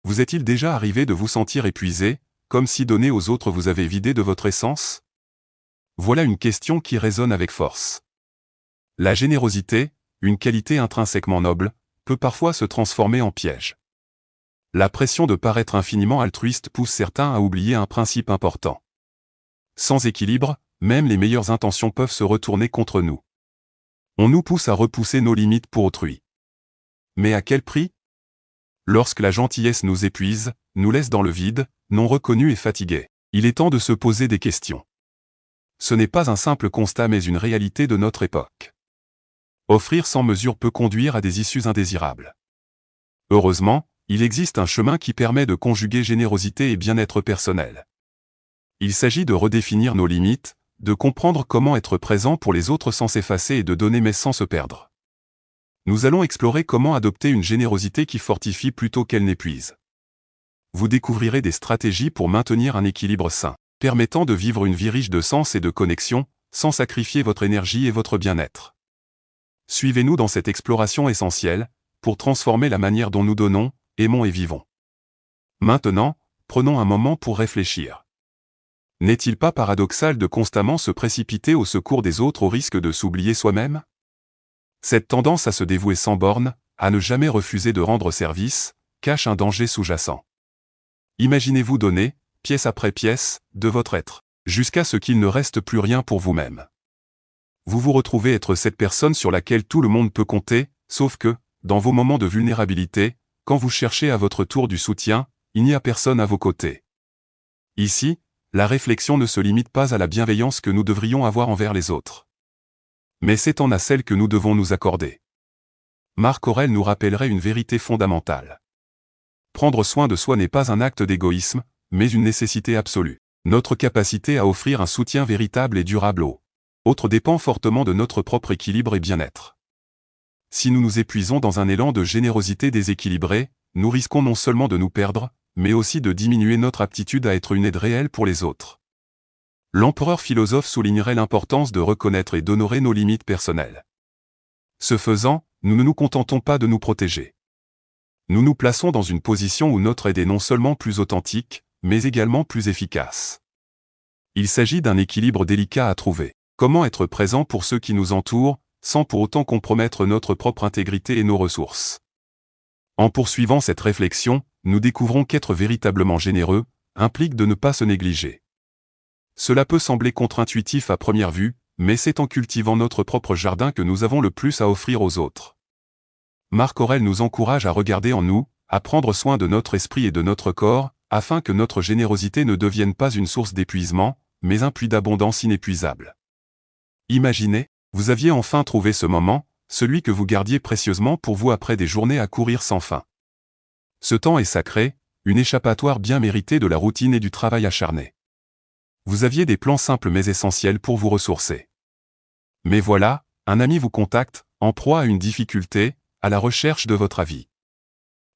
Vous est-il déjà arrivé de vous sentir épuisé, comme si donner aux autres vous avait vidé de votre essence? Voilà une question qui résonne avec force. La générosité, une qualité intrinsèquement noble, peut parfois se transformer en piège. La pression de paraître infiniment altruiste pousse certains à oublier un principe important. Sans équilibre, même les meilleures intentions peuvent se retourner contre nous. On nous pousse à repousser nos limites pour autrui. Mais à quel prix? Lorsque la gentillesse nous épuise, nous laisse dans le vide, non reconnus et fatigués, il est temps de se poser des questions. Ce n'est pas un simple constat mais une réalité de notre époque. Offrir sans mesure peut conduire à des issues indésirables. Heureusement, il existe un chemin qui permet de conjuguer générosité et bien-être personnel. Il s'agit de redéfinir nos limites, de comprendre comment être présent pour les autres sans s'effacer et de donner mais sans se perdre. Nous allons explorer comment adopter une générosité qui fortifie plutôt qu'elle n'épuise. Vous découvrirez des stratégies pour maintenir un équilibre sain, permettant de vivre une vie riche de sens et de connexion, sans sacrifier votre énergie et votre bien-être. Suivez-nous dans cette exploration essentielle, pour transformer la manière dont nous donnons, aimons et vivons. Maintenant, prenons un moment pour réfléchir. N'est-il pas paradoxal de constamment se précipiter au secours des autres au risque de s'oublier soi-même? Cette tendance à se dévouer sans borne, à ne jamais refuser de rendre service, cache un danger sous-jacent. Imaginez-vous donner, pièce après pièce, de votre être, jusqu'à ce qu'il ne reste plus rien pour vous-même. Vous vous retrouvez être cette personne sur laquelle tout le monde peut compter, sauf que, dans vos moments de vulnérabilité, quand vous cherchez à votre tour du soutien, il n'y a personne à vos côtés. Ici, la réflexion ne se limite pas à la bienveillance que nous devrions avoir envers les autres. Mais s'étend à celle que nous devons nous accorder. Marc Aurèle nous rappellerait une vérité fondamentale. Prendre soin de soi n'est pas un acte d'égoïsme, mais une nécessité absolue. Notre capacité à offrir un soutien véritable et durable aux autres dépend fortement de notre propre équilibre et bien-être. Si nous nous épuisons dans un élan de générosité déséquilibré, nous risquons non seulement de nous perdre, mais aussi de diminuer notre aptitude à être une aide réelle pour les autres. L'empereur philosophe soulignerait l'importance de reconnaître et d'honorer nos limites personnelles. Ce faisant, nous ne nous contentons pas de nous protéger. Nous nous plaçons dans une position où notre aide est non seulement plus authentique, mais également plus efficace. Il s'agit d'un équilibre délicat à trouver. Comment être présent pour ceux qui nous entourent, sans pour autant compromettre notre propre intégrité et nos ressources? En poursuivant cette réflexion, nous découvrons qu'être véritablement généreux implique de ne pas se négliger. Cela peut sembler contre-intuitif à première vue, mais c'est en cultivant notre propre jardin que nous avons le plus à offrir aux autres. Marc Aurèle nous encourage à regarder en nous, à prendre soin de notre esprit et de notre corps, afin que notre générosité ne devienne pas une source d'épuisement, mais un puits d'abondance inépuisable. Imaginez, vous aviez enfin trouvé ce moment, celui que vous gardiez précieusement pour vous après des journées à courir sans fin. Ce temps est sacré, une échappatoire bien méritée de la routine et du travail acharné. Vous aviez des plans simples mais essentiels pour vous ressourcer. Mais voilà, un ami vous contacte, en proie à une difficulté, à la recherche de votre avis.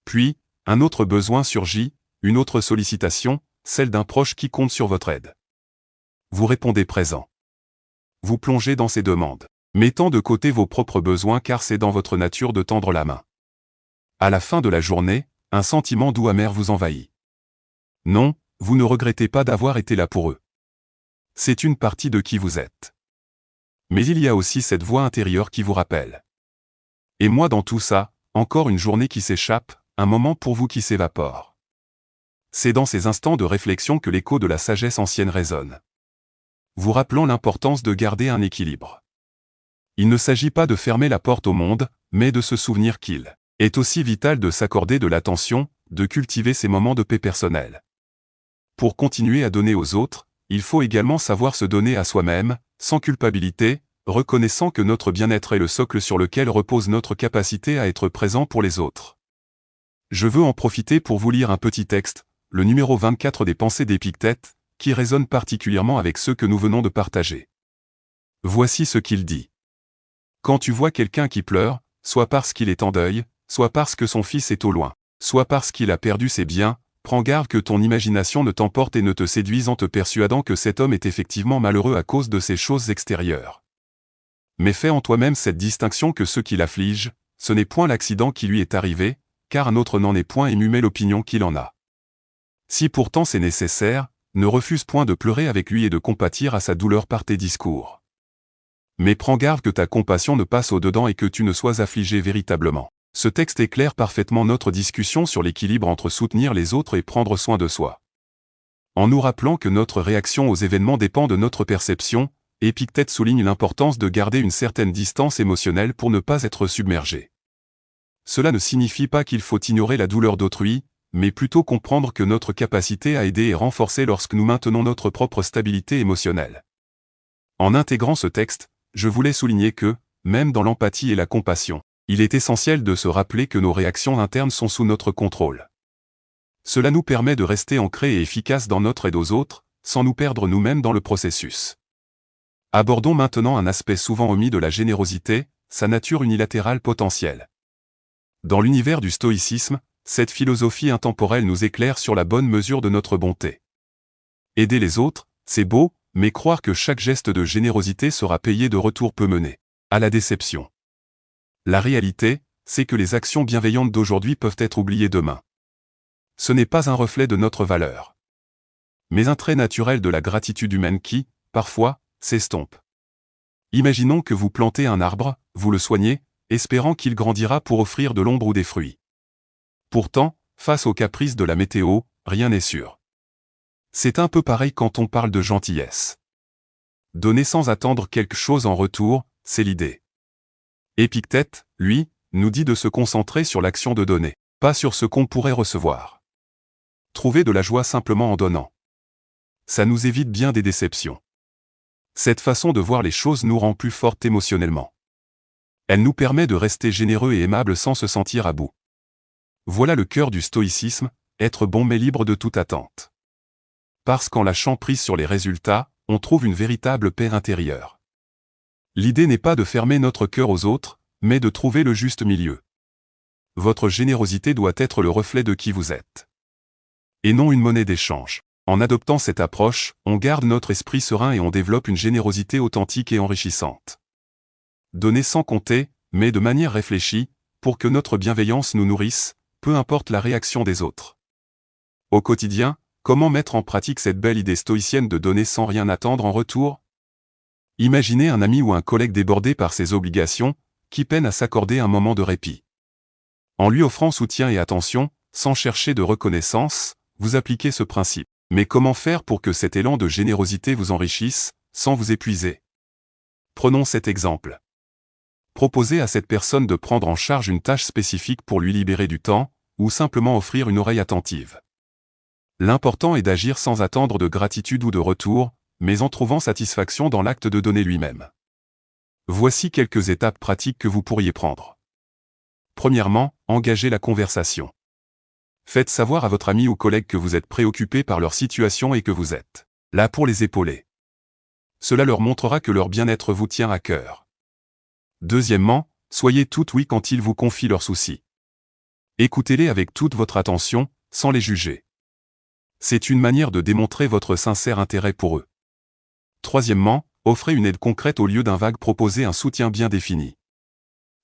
Puis, un autre besoin surgit, une autre sollicitation, celle d'un proche qui compte sur votre aide. Vous répondez présent. Vous plongez dans ces demandes, mettant de côté vos propres besoins car c'est dans votre nature de tendre la main. À la fin de la journée, un sentiment doux amer vous envahit. Non, vous ne regrettez pas d'avoir été là pour eux. C'est une partie de qui vous êtes. Mais il y a aussi cette voix intérieure qui vous rappelle. Et moi dans tout ça, encore une journée qui s'échappe, un moment pour vous qui s'évapore. C'est dans ces instants de réflexion que l'écho de la sagesse ancienne résonne, vous rappelant l'importance de garder un équilibre. Il ne s'agit pas de fermer la porte au monde, mais de se souvenir qu'il est aussi vital de s'accorder de l'attention, de cultiver ces moments de paix personnelle. Pour continuer à donner aux autres, il faut également savoir se donner à soi-même, sans culpabilité, reconnaissant que notre bien-être est le socle sur lequel repose notre capacité à être présent pour les autres. Je veux en profiter pour vous lire un petit texte, le numéro 24 des Pensées d'Épictète, qui résonne particulièrement avec ceux que nous venons de partager. Voici ce qu'il dit. Quand tu vois quelqu'un qui pleure, soit parce qu'il est en deuil, soit parce que son fils est au loin, soit parce qu'il a perdu ses biens, prends garde que ton imagination ne t'emporte et ne te séduise en te persuadant que cet homme est effectivement malheureux à cause de ces choses extérieures. Mais fais en toi-même cette distinction que ce qui l'afflige, ce n'est point l'accident qui lui est arrivé, car un autre n'en est point et mumet l'opinion qu'il en a. Si pourtant c'est nécessaire, ne refuse point de pleurer avec lui et de compatir à sa douleur par tes discours. Mais prends garde que ta compassion ne passe au-dedans et que tu ne sois affligé véritablement. Ce texte éclaire parfaitement notre discussion sur l'équilibre entre soutenir les autres et prendre soin de soi. En nous rappelant que notre réaction aux événements dépend de notre perception, Épictète souligne l'importance de garder une certaine distance émotionnelle pour ne pas être submergé. Cela ne signifie pas qu'il faut ignorer la douleur d'autrui, mais plutôt comprendre que notre capacité à aider est renforcée lorsque nous maintenons notre propre stabilité émotionnelle. En intégrant ce texte, je voulais souligner que, même dans l'empathie et la compassion, il est essentiel de se rappeler que nos réactions internes sont sous notre contrôle. Cela nous permet de rester ancrés et efficaces dans notre aide aux autres, sans nous perdre nous-mêmes dans le processus. Abordons maintenant un aspect souvent omis de la générosité, sa nature unilatérale potentielle. Dans l'univers du stoïcisme, cette philosophie intemporelle nous éclaire sur la bonne mesure de notre bonté. Aider les autres, c'est beau, mais croire que chaque geste de générosité sera payé de retour peut mener à la déception. La réalité, c'est que les actions bienveillantes d'aujourd'hui peuvent être oubliées demain. Ce n'est pas un reflet de notre valeur, mais un trait naturel de la gratitude humaine qui, parfois, s'estompe. Imaginons que vous plantez un arbre, vous le soignez, espérant qu'il grandira pour offrir de l'ombre ou des fruits. Pourtant, face aux caprices de la météo, rien n'est sûr. C'est un peu pareil quand on parle de gentillesse. Donner sans attendre quelque chose en retour, c'est l'idée. Épictète, lui, nous dit de se concentrer sur l'action de donner, pas sur ce qu'on pourrait recevoir. Trouver de la joie simplement en donnant. Ça nous évite bien des déceptions. Cette façon de voir les choses nous rend plus fortes émotionnellement. Elle nous permet de rester généreux et aimables sans se sentir à bout. Voilà le cœur du stoïcisme, être bon mais libre de toute attente. Parce qu'en lâchant prise sur les résultats, on trouve une véritable paix intérieure. L'idée n'est pas de fermer notre cœur aux autres, mais de trouver le juste milieu. Votre générosité doit être le reflet de qui vous êtes. Et non une monnaie d'échange. En adoptant cette approche, on garde notre esprit serein et on développe une générosité authentique et enrichissante. Donner sans compter, mais de manière réfléchie, pour que notre bienveillance nous nourrisse, peu importe la réaction des autres. Au quotidien, comment mettre en pratique cette belle idée stoïcienne de donner sans rien attendre en retour? Imaginez un ami ou un collègue débordé par ses obligations, qui peine à s'accorder un moment de répit. En lui offrant soutien et attention, sans chercher de reconnaissance, vous appliquez ce principe. Mais comment faire pour que cet élan de générosité vous enrichisse, sans vous épuiser? Prenons cet exemple. Proposez à cette personne de prendre en charge une tâche spécifique pour lui libérer du temps, ou simplement offrir une oreille attentive. L'important est d'agir sans attendre de gratitude ou de retour, mais en trouvant satisfaction dans l'acte de donner lui-même. Voici quelques étapes pratiques que vous pourriez prendre. Premièrement, engagez la conversation. Faites savoir à votre ami ou collègue que vous êtes préoccupé par leur situation et que vous êtes là pour les épauler. Cela leur montrera que leur bien-être vous tient à cœur. Deuxièmement, soyez tout oui quand ils vous confient leurs soucis. Écoutez-les avec toute votre attention, sans les juger. C'est une manière de démontrer votre sincère intérêt pour eux. Troisièmement, offrez une aide concrète au lieu d'un vague proposer un soutien bien défini.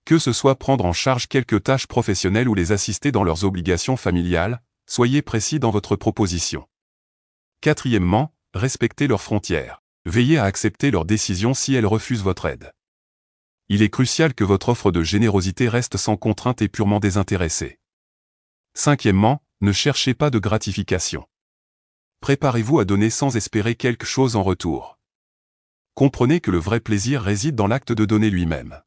Que ce soit prendre en charge quelques tâches professionnelles ou les assister dans leurs obligations familiales, soyez précis dans votre proposition. Quatrièmement, respectez leurs frontières. Veillez à accepter leurs décisions si elles refusent votre aide. Il est crucial que votre offre de générosité reste sans contrainte et purement désintéressée. Cinquièmement, ne cherchez pas de gratification. Préparez-vous à donner sans espérer quelque chose en retour. Comprenez que le vrai plaisir réside dans l'acte de donner lui-même.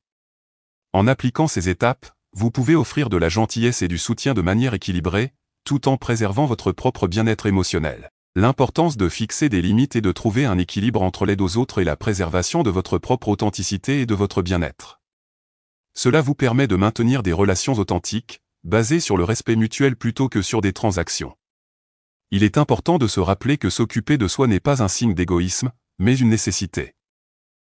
En appliquant ces étapes, vous pouvez offrir de la gentillesse et du soutien de manière équilibrée, tout en préservant votre propre bien-être émotionnel. L'importance de fixer des limites et de trouver un équilibre entre l'aide aux autres et la préservation de votre propre authenticité et de votre bien-être. Cela vous permet de maintenir des relations authentiques, basées sur le respect mutuel plutôt que sur des transactions. Il est important de se rappeler que s'occuper de soi n'est pas un signe d'égoïsme, mais une nécessité.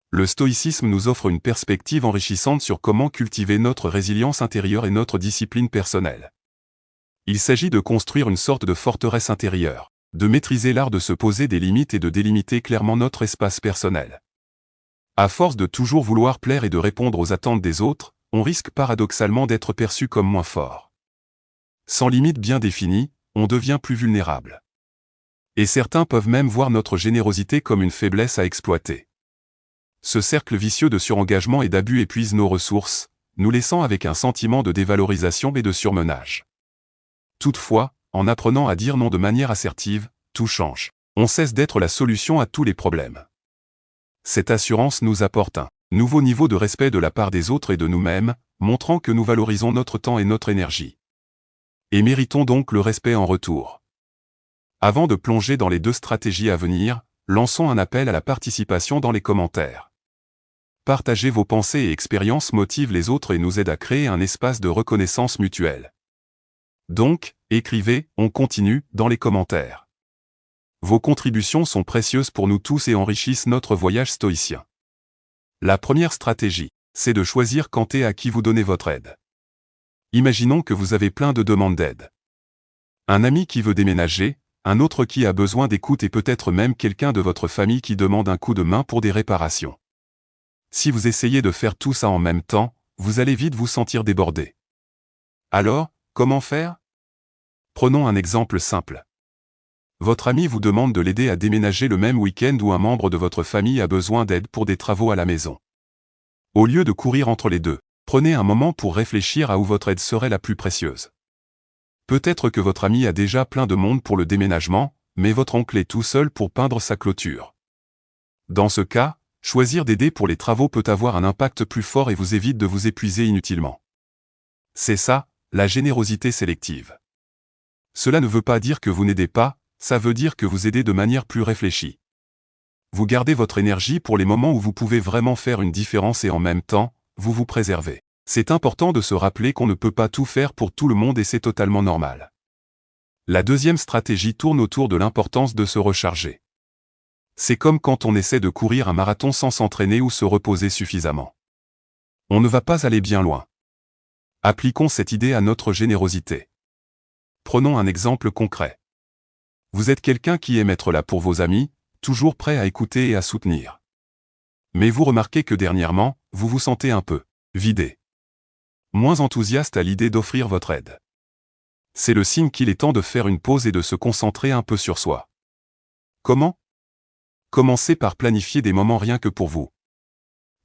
Le stoïcisme nous offre une perspective enrichissante sur comment cultiver notre résilience intérieure et notre discipline personnelle. Il s'agit de construire une sorte de forteresse intérieure, de maîtriser l'art de se poser des limites et de délimiter clairement notre espace personnel. À force de toujours vouloir plaire et de répondre aux attentes des autres, on risque paradoxalement d'être perçu comme moins fort. Sans limite bien définie, on devient plus vulnérable. Et certains peuvent même voir notre générosité comme une faiblesse à exploiter. Ce cercle vicieux de surengagement et d'abus épuise nos ressources, nous laissant avec un sentiment de dévalorisation et de surmenage. Toutefois, en apprenant à dire non de manière assertive, tout change. On cesse d'être la solution à tous les problèmes. Cette assurance nous apporte un nouveau niveau de respect de la part des autres et de nous-mêmes, montrant que nous valorisons notre temps et notre énergie. Et méritons donc le respect en retour. Avant de plonger dans les 2 stratégies à venir, lançons un appel à la participation dans les commentaires. Partager vos pensées et expériences motive les autres et nous aide à créer un espace de reconnaissance mutuelle. Donc, écrivez, on continue, dans les commentaires. Vos contributions sont précieuses pour nous tous et enrichissent notre voyage stoïcien. La première stratégie, c'est de choisir quand et à qui vous donnez votre aide. Imaginons que vous avez plein de demandes d'aide. Un ami qui veut déménager, un autre qui a besoin d'écoute et peut-être même quelqu'un de votre famille qui demande un coup de main pour des réparations. Si vous essayez de faire tout ça en même temps, vous allez vite vous sentir débordé. Alors, comment faire? Prenons un exemple simple. Votre ami vous demande de l'aider à déménager le même week-end où un membre de votre famille a besoin d'aide pour des travaux à la maison. Au lieu de courir entre les deux, prenez un moment pour réfléchir à où votre aide serait la plus précieuse. Peut-être que votre ami a déjà plein de monde pour le déménagement, mais votre oncle est tout seul pour peindre sa clôture. Dans ce cas, choisir d'aider pour les travaux peut avoir un impact plus fort et vous évite de vous épuiser inutilement. C'est ça, la générosité sélective. Cela ne veut pas dire que vous n'aidez pas, ça veut dire que vous aidez de manière plus réfléchie. Vous gardez votre énergie pour les moments où vous pouvez vraiment faire une différence et en même temps, vous vous préservez. C'est important de se rappeler qu'on ne peut pas tout faire pour tout le monde et c'est totalement normal. La deuxième stratégie tourne autour de l'importance de se recharger. C'est comme quand on essaie de courir un marathon sans s'entraîner ou se reposer suffisamment. On ne va pas aller bien loin. Appliquons cette idée à notre générosité. Prenons un exemple concret. Vous êtes quelqu'un qui aime être là pour vos amis, toujours prêt à écouter et à soutenir. Mais vous remarquez que dernièrement, vous vous sentez un peu vidé. Moins enthousiaste à l'idée d'offrir votre aide. C'est le signe qu'il est temps de faire une pause et de se concentrer un peu sur soi. Comment? Commencez par planifier des moments rien que pour vous.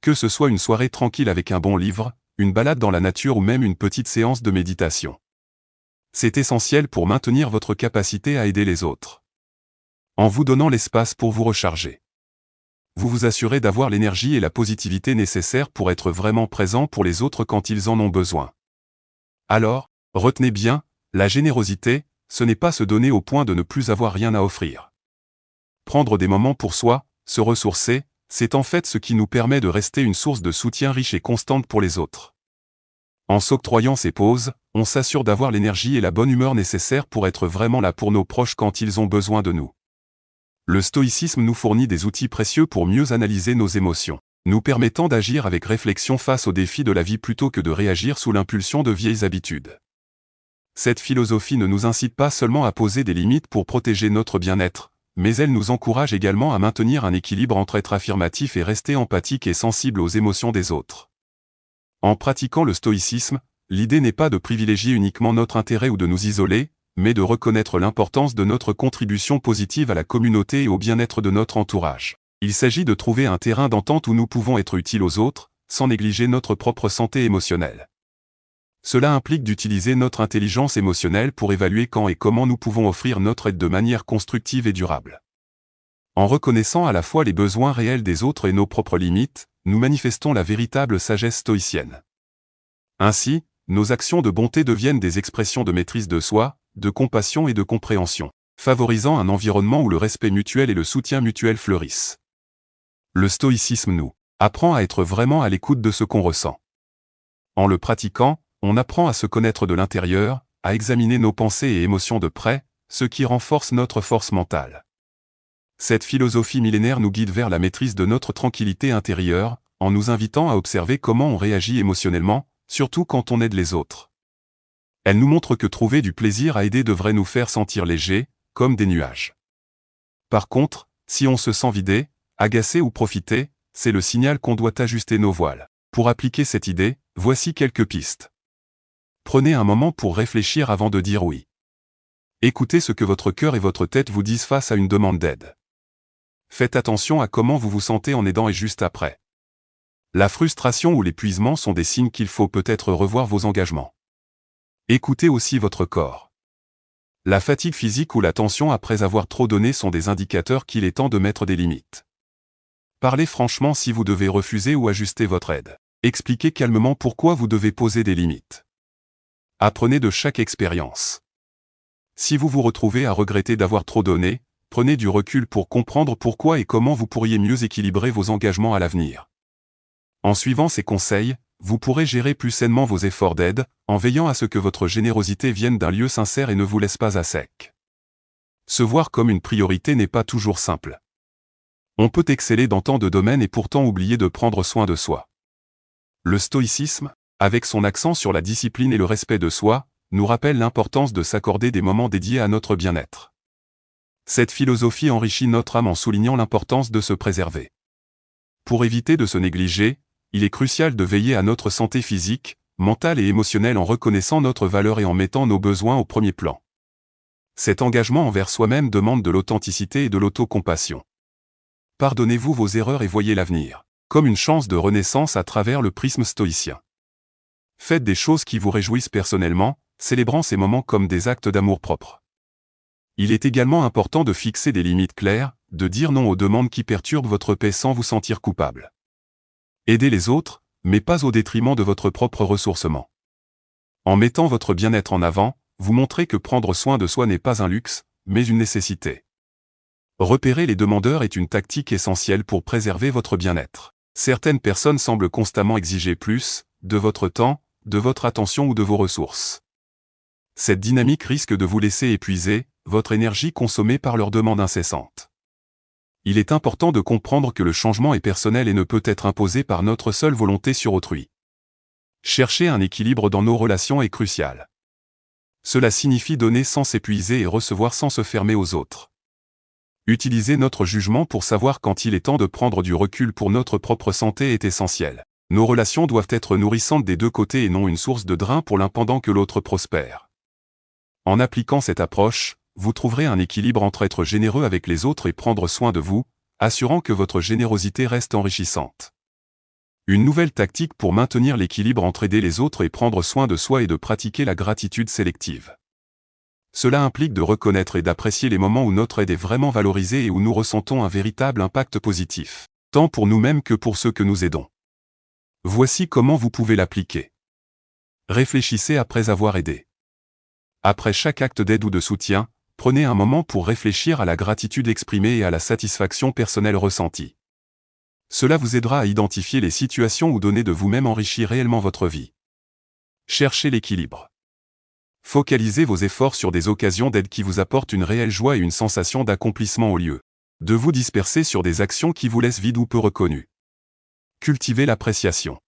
Que ce soit une soirée tranquille avec un bon livre, une balade dans la nature ou même une petite séance de méditation. C'est essentiel pour maintenir votre capacité à aider les autres. En vous donnant l'espace pour vous recharger. Vous vous assurez d'avoir l'énergie et la positivité nécessaires pour être vraiment présent pour les autres quand ils en ont besoin. Alors, retenez bien, la générosité, ce n'est pas se donner au point de ne plus avoir rien à offrir. Prendre des moments pour soi, se ressourcer, c'est en fait ce qui nous permet de rester une source de soutien riche et constante pour les autres. En s'octroyant ces pauses, on s'assure d'avoir l'énergie et la bonne humeur nécessaires pour être vraiment là pour nos proches quand ils ont besoin de nous. Le stoïcisme nous fournit des outils précieux pour mieux analyser nos émotions, nous permettant d'agir avec réflexion face aux défis de la vie plutôt que de réagir sous l'impulsion de vieilles habitudes. Cette philosophie ne nous incite pas seulement à poser des limites pour protéger notre bien-être, mais elle nous encourage également à maintenir un équilibre entre être affirmatif et rester empathique et sensible aux émotions des autres. En pratiquant le stoïcisme, l'idée n'est pas de privilégier uniquement notre intérêt ou de nous isoler, mais de reconnaître l'importance de notre contribution positive à la communauté et au bien-être de notre entourage. Il s'agit de trouver un terrain d'entente où nous pouvons être utiles aux autres, sans négliger notre propre santé émotionnelle. Cela implique d'utiliser notre intelligence émotionnelle pour évaluer quand et comment nous pouvons offrir notre aide de manière constructive et durable. En reconnaissant à la fois les besoins réels des autres et nos propres limites, nous manifestons la véritable sagesse stoïcienne. Ainsi, nos actions de bonté deviennent des expressions de maîtrise de soi, de compassion et de compréhension, favorisant un environnement où le respect mutuel et le soutien mutuel fleurissent. Le stoïcisme nous apprend à être vraiment à l'écoute de ce qu'on ressent. En le pratiquant, on apprend à se connaître de l'intérieur, à examiner nos pensées et émotions de près, ce qui renforce notre force mentale. Cette philosophie millénaire nous guide vers la maîtrise de notre tranquillité intérieure, en nous invitant à observer comment on réagit émotionnellement, surtout quand on aide les autres. Elle nous montre que trouver du plaisir à aider devrait nous faire sentir légers, comme des nuages. Par contre, si on se sent vidé, agacé ou profité, c'est le signal qu'on doit ajuster nos voiles. Pour appliquer cette idée, voici quelques pistes. Prenez un moment pour réfléchir avant de dire oui. Écoutez ce que votre cœur et votre tête vous disent face à une demande d'aide. Faites attention à comment vous vous sentez en aidant et juste après. La frustration ou l'épuisement sont des signes qu'il faut peut-être revoir vos engagements. Écoutez aussi votre corps. La fatigue physique ou la tension après avoir trop donné sont des indicateurs qu'il est temps de mettre des limites. Parlez franchement si vous devez refuser ou ajuster votre aide. Expliquez calmement pourquoi vous devez poser des limites. Apprenez de chaque expérience. Si vous vous retrouvez à regretter d'avoir trop donné, prenez du recul pour comprendre pourquoi et comment vous pourriez mieux équilibrer vos engagements à l'avenir. En suivant ces conseils, vous pourrez gérer plus sainement vos efforts d'aide, en veillant à ce que votre générosité vienne d'un lieu sincère et ne vous laisse pas à sec. Se voir comme une priorité n'est pas toujours simple. On peut exceller dans tant de domaines et pourtant oublier de prendre soin de soi. Le stoïcisme, avec son accent sur la discipline et le respect de soi, nous rappelle l'importance de s'accorder des moments dédiés à notre bien-être. Cette philosophie enrichit notre âme en soulignant l'importance de se préserver. Pour éviter de se négliger, il est crucial de veiller à notre santé physique, mentale et émotionnelle en reconnaissant notre valeur et en mettant nos besoins au premier plan. Cet engagement envers soi-même demande de l'authenticité et de l'autocompassion. Pardonnez-vous vos erreurs et voyez l'avenir comme une chance de renaissance à travers le prisme stoïcien. Faites des choses qui vous réjouissent personnellement, célébrant ces moments comme des actes d'amour-propre. Il est également important de fixer des limites claires, de dire non aux demandes qui perturbent votre paix sans vous sentir coupable. Aidez les autres, mais pas au détriment de votre propre ressourcement. En mettant votre bien-être en avant, vous montrez que prendre soin de soi n'est pas un luxe, mais une nécessité. Repérer les demandeurs est une tactique essentielle pour préserver votre bien-être. Certaines personnes semblent constamment exiger plus, de votre temps, de votre attention ou de vos ressources. Cette dynamique risque de vous laisser épuiser, votre énergie consommée par leurs demandes incessantes. Il est important de comprendre que le changement est personnel et ne peut être imposé par notre seule volonté sur autrui. Chercher un équilibre dans nos relations est crucial. Cela signifie donner sans s'épuiser et recevoir sans se fermer aux autres. Utiliser notre jugement pour savoir quand il est temps de prendre du recul pour notre propre santé est essentiel. Nos relations doivent être nourrissantes des deux côtés et non une source de drain pour l'un pendant que l'autre prospère. En appliquant cette approche, vous trouverez un équilibre entre être généreux avec les autres et prendre soin de vous, assurant que votre générosité reste enrichissante. Une nouvelle tactique pour maintenir l'équilibre entre aider les autres et prendre soin de soi est de pratiquer la gratitude sélective. Cela implique de reconnaître et d'apprécier les moments où notre aide est vraiment valorisée et où nous ressentons un véritable impact positif, tant pour nous-mêmes que pour ceux que nous aidons. Voici comment vous pouvez l'appliquer. Réfléchissez après avoir aidé. Après chaque acte d'aide ou de soutien, prenez un moment pour réfléchir à la gratitude exprimée et à la satisfaction personnelle ressentie. Cela vous aidera à identifier les situations où donner de vous-même enrichit réellement votre vie. Cherchez l'équilibre. Focalisez vos efforts sur des occasions d'aide qui vous apportent une réelle joie et une sensation d'accomplissement au lieu de vous disperser sur des actions qui vous laissent vide ou peu reconnues. Cultivez l'appréciation.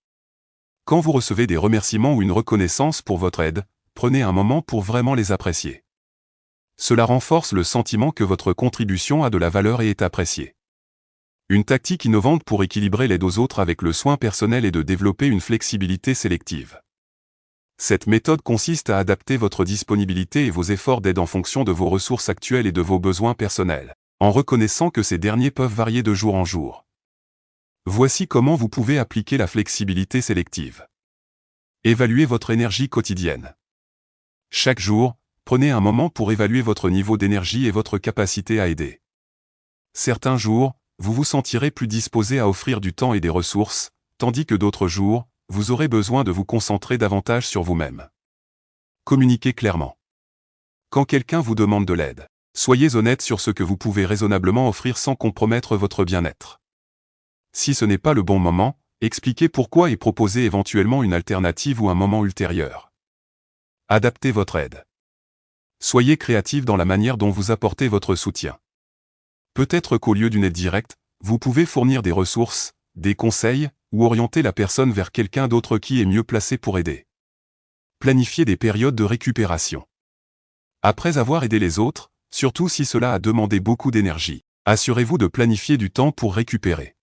Quand vous recevez des remerciements ou une reconnaissance pour votre aide, prenez un moment pour vraiment les apprécier. Cela renforce le sentiment que votre contribution a de la valeur et est appréciée. Une tactique innovante pour équilibrer l'aide aux autres avec le soin personnel est de développer une flexibilité sélective. Cette méthode consiste à adapter votre disponibilité et vos efforts d'aide en fonction de vos ressources actuelles et de vos besoins personnels, en reconnaissant que ces derniers peuvent varier de jour en jour. Voici comment vous pouvez appliquer la flexibilité sélective. Évaluez votre énergie quotidienne. Chaque jour, prenez un moment pour évaluer votre niveau d'énergie et votre capacité à aider. Certains jours, vous vous sentirez plus disposé à offrir du temps et des ressources, tandis que d'autres jours, vous aurez besoin de vous concentrer davantage sur vous-même. Communiquez clairement. Quand quelqu'un vous demande de l'aide, soyez honnête sur ce que vous pouvez raisonnablement offrir sans compromettre votre bien-être. Si ce n'est pas le bon moment, expliquez pourquoi et proposez éventuellement une alternative ou un moment ultérieur. Adaptez votre aide. Soyez créatif dans la manière dont vous apportez votre soutien. Peut-être qu'au lieu d'une aide directe, vous pouvez fournir des ressources, des conseils, ou orienter la personne vers quelqu'un d'autre qui est mieux placé pour aider. Planifiez des périodes de récupération. Après avoir aidé les autres, surtout si cela a demandé beaucoup d'énergie, assurez-vous de planifier du temps pour récupérer.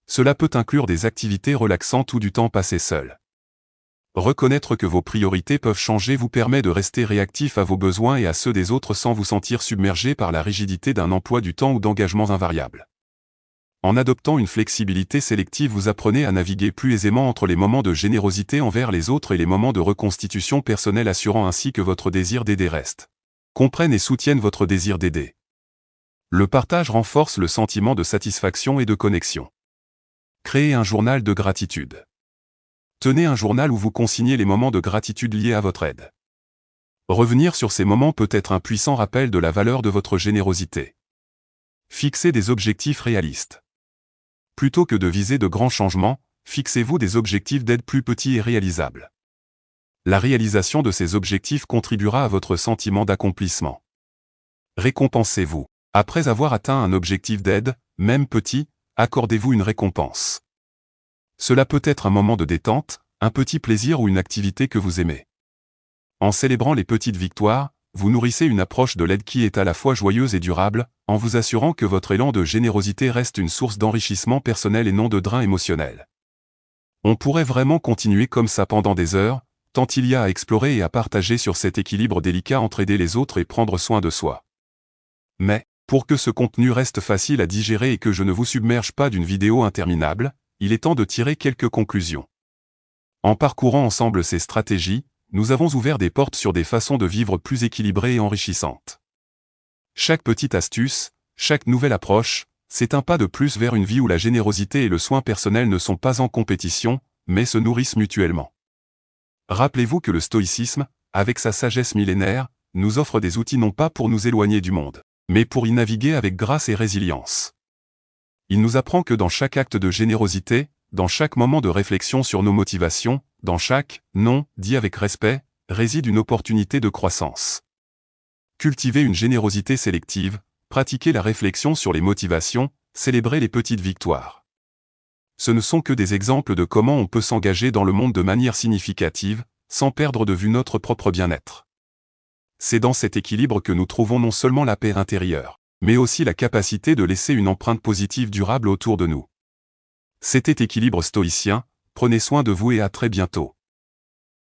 Cela peut inclure des activités relaxantes ou du temps passé seul. Reconnaître que vos priorités peuvent changer vous permet de rester réactif à vos besoins et à ceux des autres sans vous sentir submergé par la rigidité d'un emploi du temps ou d'engagements invariables. En adoptant une flexibilité sélective, vous apprenez à naviguer plus aisément entre les moments de générosité envers les autres et les moments de reconstitution personnelle, assurant ainsi que votre désir d'aider reste. Comprennent et soutiennent votre désir d'aider. Le partage renforce le sentiment de satisfaction et de connexion. Créez un journal de gratitude. Tenez un journal où vous consignez les moments de gratitude liés à votre aide. Revenir sur ces moments peut être un puissant rappel de la valeur de votre générosité. Fixez des objectifs réalistes. Plutôt que de viser de grands changements, fixez-vous des objectifs d'aide plus petits et réalisables. La réalisation de ces objectifs contribuera à votre sentiment d'accomplissement. Récompensez-vous. Après avoir atteint un objectif d'aide, même petit, accordez-vous une récompense. Cela peut être un moment de détente, un petit plaisir ou une activité que vous aimez. En célébrant les petites victoires, vous nourrissez une approche de l'aide qui est à la fois joyeuse et durable, en vous assurant que votre élan de générosité reste une source d'enrichissement personnel et non de drain émotionnel. On pourrait vraiment continuer comme ça pendant des heures, tant il y a à explorer et à partager sur cet équilibre délicat entre aider les autres et prendre soin de soi. Mais, pour que ce contenu reste facile à digérer et que je ne vous submerge pas d'une vidéo interminable, il est temps de tirer quelques conclusions. En parcourant ensemble ces stratégies, nous avons ouvert des portes sur des façons de vivre plus équilibrées et enrichissantes. Chaque petite astuce, chaque nouvelle approche, c'est un pas de plus vers une vie où la générosité et le soin personnel ne sont pas en compétition, mais se nourrissent mutuellement. Rappelez-vous que le stoïcisme, avec sa sagesse millénaire, nous offre des outils non pas pour nous éloigner du monde, mais pour y naviguer avec grâce et résilience. Il nous apprend que dans chaque acte de générosité, dans chaque moment de réflexion sur nos motivations, dans chaque « non » dit avec respect, réside une opportunité de croissance. Cultiver une générosité sélective, pratiquer la réflexion sur les motivations, célébrer les petites victoires. Ce ne sont que des exemples de comment on peut s'engager dans le monde de manière significative, sans perdre de vue notre propre bien-être. C'est dans cet équilibre que nous trouvons non seulement la paix intérieure, mais aussi la capacité de laisser une empreinte positive durable autour de nous. C'était Équilibre stoïcien, prenez soin de vous et à très bientôt.